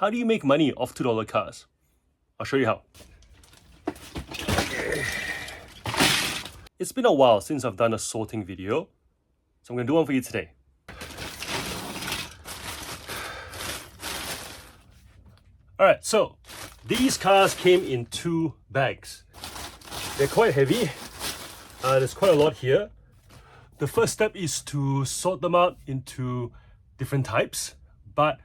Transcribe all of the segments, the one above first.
How do you make money off $2 cars? I'll show you how. It's been a while since I've done a sorting video, so I'm going to do one for you today. Alright, so these cars came in 2 bags. They're quite heavy. There's quite a lot here. The first step is to sort them out into different types, but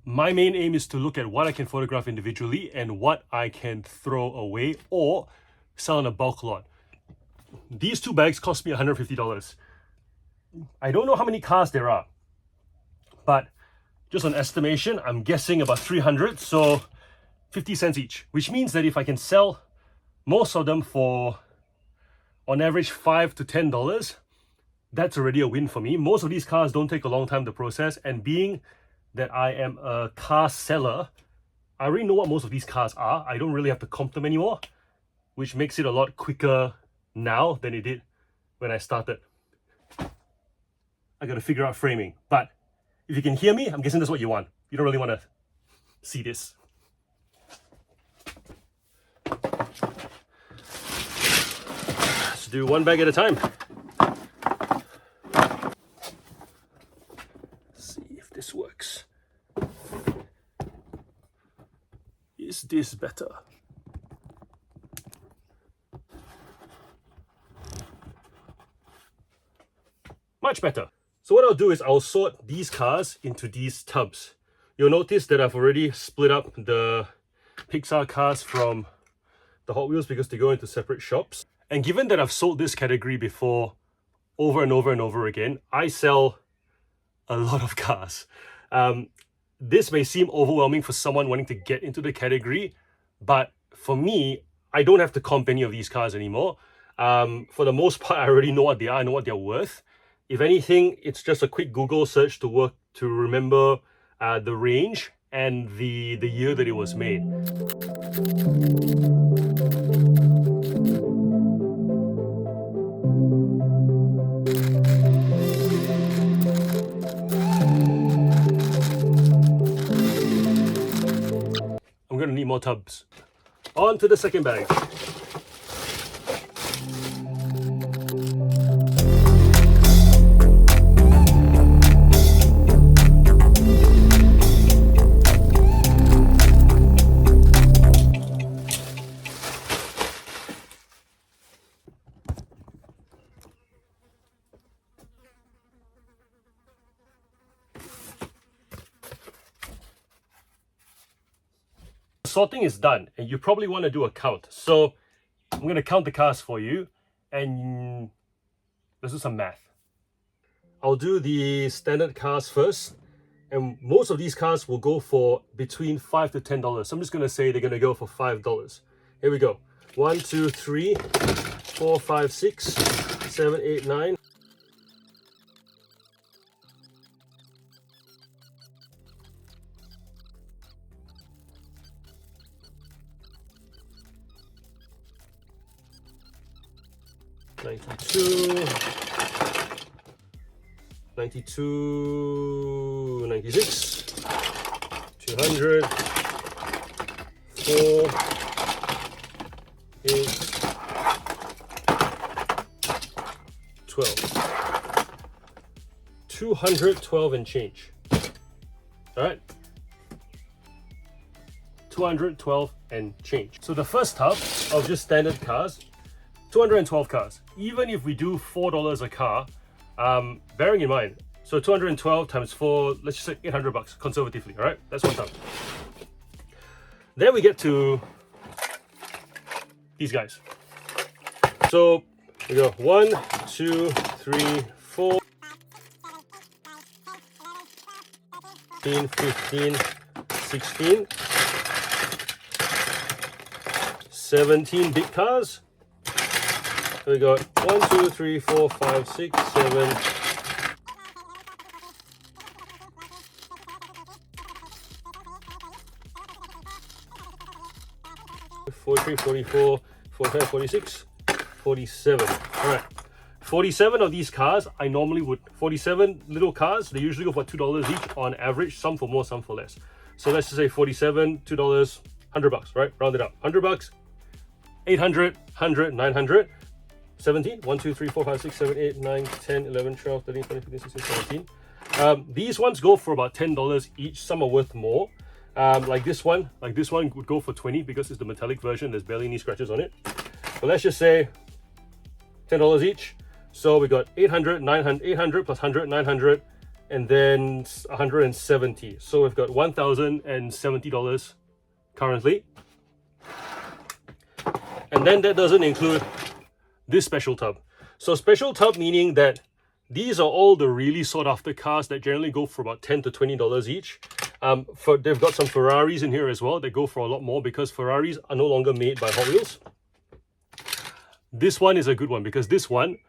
my main aim is to look at what I can photograph individually and what I can throw away or sell in a bulk lot. These 2 bags cost me $150. I don't know how many cars there are, but just on estimation, I'm guessing about 300, so 50 cents each, which means that if I can sell most of them for, on average, $5 to $10, that's already a win for me. Most of these cars don't take a long time to process, and being that I am a car seller, I already know what most of these cars are. I don't really have to comp them anymore, which makes it a lot quicker now than it did when I started. I gotta figure out framing, but if you can hear me, I'm guessing that's what you want. You don't really want to see this. Let's do 1 bag at a time. Let's see if this works. Is this better? Much better. So what I'll do is I'll sort these cars into these tubs. You'll notice that I've already split up the Pixar cars from the Hot Wheels because they go into separate shops. And given that I've sold this category before over and over and over again, I sell a lot of cars. This may seem overwhelming for someone wanting to get into the category, but for me, I don't have to comp any of these cars anymore. For the most part, I already know what they are, I know what they're worth. If anything, it's just a quick Google search to remember the range and the year that it was made. I'm gonna need more tubs. On to the second bag. Sorting is done and you probably want to do a count. So I'm going to count the cars for you and let's do some math. I'll do the standard cars first, and most of these cars will go for between $5 to $10. So I'm just going to say they're going to go for $5. Here we go. 1, 2, 3, 4, 5, 6, 7, 8, 9. $92, 96, 200, 4, 8, 12. 212 and change. All right. 212 and change. So the first tub of just standard cars, 212 cars. Even if we do $4 a car, bearing in mind, so 212 times 4, let's just say $800 conservatively, all right? That's one tub. Then we get to these guys. So we go 1, 2, 3, 4, 15, 16, 17 big cars. We got 1, 2, 3, 4, 5, 6, 7, 43, 44, 45, 46, 47. All right. 47 of these cars, I normally would, 47 little cars, they usually go for $2 each on average, some for more, some for less. So let's just say 47, $2, $100, right? Round it up. $100, 800, 100, 900, 17, 1, 2, 3, 4, 5, 6, 7, 8, 9, 10, 11, 12, 13, 14, 15, 16, 17. These ones go for about $10 each. Some are worth more. Like this one would go for 20 because it's the metallic version. There's barely any scratches on it. But let's just say $10 each. So we got 800, 900, 800 plus 100, 900, and then 170. So we've got $1,070 currently. And then that doesn't include this special tub. So special tub meaning that these are all the really sought after cars that generally go for about $10 to $20 each. They've got some Ferraris in here as well that go for a lot more because Ferraris are no longer made by Hot Wheels. This one is a good one because this one,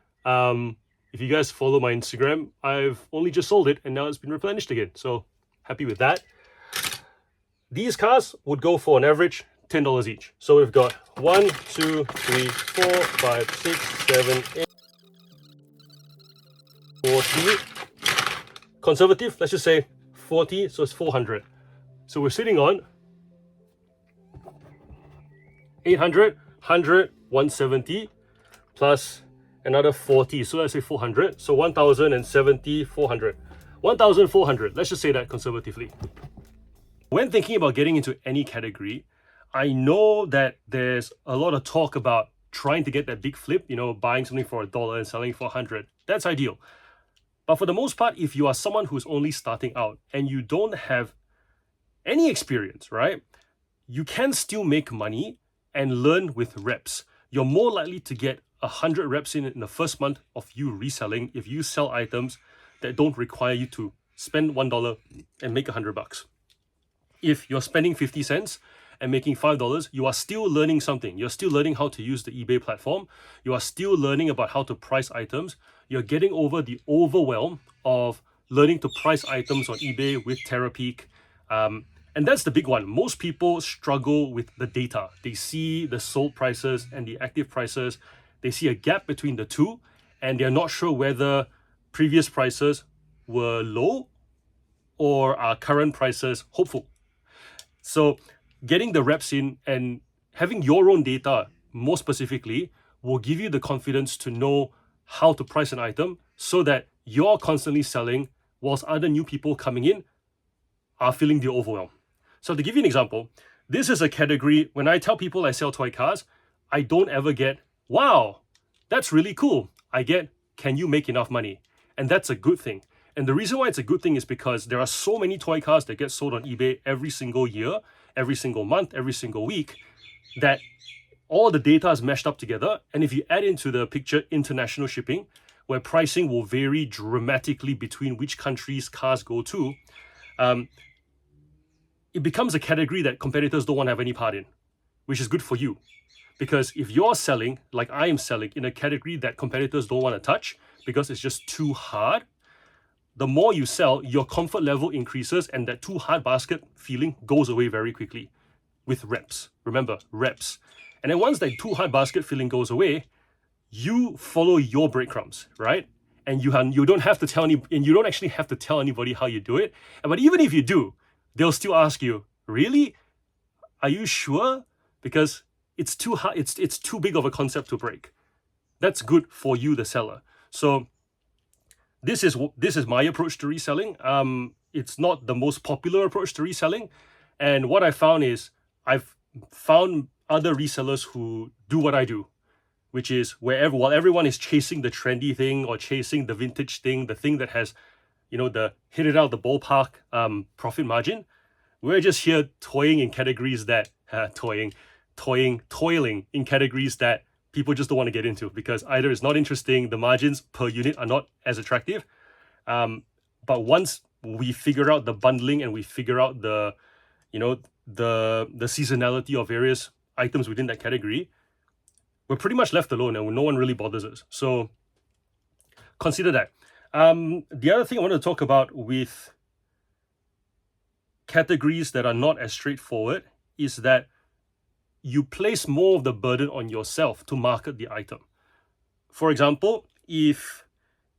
if you guys follow my Instagram, I've only just sold it and now it's been replenished again. So happy with that. These cars would go for an average $10 each. So we've got 1, 2, 3, 4, 5, 6, 7, 8, 40. Conservative, let's just say 40, so it's 400. So we're sitting on 800, 100, 170 plus another 40. So let's say 400. So 1,070, 400. 1,400. Let's just say that conservatively. When thinking about getting into any category, I know that there's a lot of talk about trying to get that big flip, you know, buying something for $1 and selling for 100. That's ideal. But for the most part, if you are someone who's only starting out and you don't have any experience, right, you can still make money and learn with reps. You're more likely to get 100 reps in the first month of you reselling if you sell items that don't require you to spend $1 and make $100. If you're spending 50 cents and making $5, you are still learning something. You're still learning how to use the eBay platform. You are still learning about how to price items. You're getting over the overwhelm of learning to price items on eBay with Terapeak. And that's the big one. Most people struggle with the data. They see the sold prices and the active prices. They see a gap between the two, and they're not sure whether previous prices were low or are current prices hopeful. So getting the reps in and having your own data, more specifically, will give you the confidence to know how to price an item so that you're constantly selling whilst other new people coming in are feeling the overwhelm. So to give you an example, this is a category, when I tell people I sell toy cars, I don't ever get, wow, that's really cool. I get, can you make enough money? And that's a good thing. And the reason why it's a good thing is because there are so many toy cars that get sold on eBay every single year, every single month, every single week, that all the data is meshed up together. And if you add into the picture international shipping, where pricing will vary dramatically between which countries cars go to, it becomes a category that competitors don't want to have any part in, which is good for you. Because if you're selling, like I am selling, in a category that competitors don't want to touch because it's just too hard, the more you sell, your comfort level increases and that too hard basket feeling goes away very quickly with reps. Remember, reps. And then once that too hard basket feeling goes away, you follow your breadcrumbs, right? And you don't have to tell and you don't actually have to tell anybody how you do it. But even if you do, they'll still ask you, really? Are you sure? Because it's too hard, it's too big of a concept to break. That's good for you, the seller. So this is my approach to reselling. It's not the most popular approach to reselling. And what I found is I've found other resellers who do what I do, which is while everyone is chasing the trendy thing or chasing the vintage thing, the thing that has, you know, the hit it out the ballpark profit margin, we're just here toying in categories that toiling in categories that people just don't want to get into because either it's not interesting, the margins per unit are not as attractive. But once we figure out the bundling and we figure out the seasonality of various items within that category, we're pretty much left alone and no one really bothers us. So consider that. The other thing I want to talk about with categories that are not as straightforward is that you place more of the burden on yourself to market the item. For example, if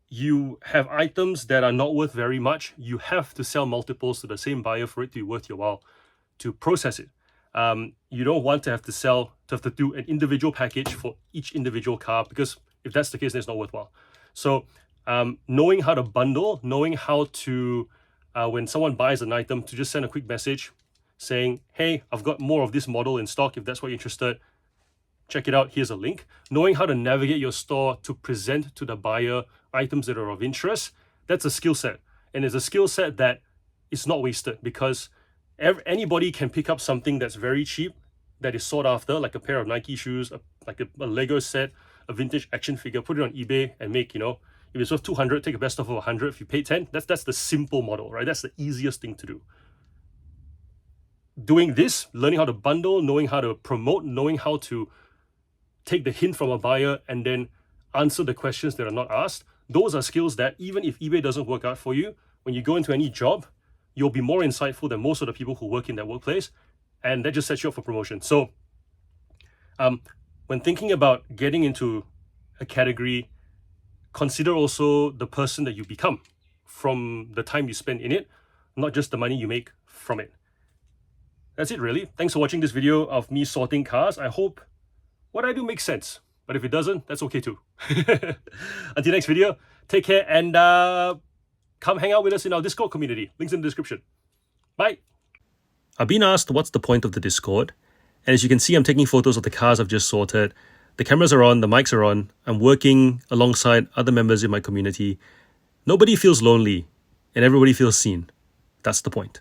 you have items that are not worth very much, you have to sell multiples to the same buyer for it to be worth your while to process it. You don't want to have to do an individual package for each individual car, because if that's the case, then it's not worthwhile. So knowing how to bundle, knowing how to, when someone buys an item, to just send a quick message saying, hey, I've got more of this model in stock. If that's what you're interested, check it out. Here's a link. Knowing how to navigate your store to present to the buyer items that are of interest, that's a skill set. And it's a skill set that is not wasted, because anybody can pick up something that's very cheap, that is sought after, like a pair of Nike shoes, like a Lego set, a vintage action figure, put it on eBay and make, if it's worth 200, take a best offer of 100. If you pay 10, that's the simple model, right? That's the easiest thing to do. Doing this, learning how to bundle, knowing how to promote, knowing how to take the hint from a buyer and then answer the questions that are not asked, those are skills that even if eBay doesn't work out for you, when you go into any job, you'll be more insightful than most of the people who work in that workplace, and that just sets you up for promotion. So when thinking about getting into a category, consider also the person that you become from the time you spend in it, not just the money you make from it. That's it, really. Thanks for watching this video of me sorting cars. I hope what I do makes sense, but if it doesn't, that's okay too. Until next video, take care, and come hang out with us in our Discord community. Links in the description. Bye. I've been asked what's the point of the Discord, and as you can see, I'm taking photos of the cars I've just sorted. The cameras are on, the mics are on. I'm working alongside other members in my community. Nobody feels lonely, and everybody feels seen. That's the point.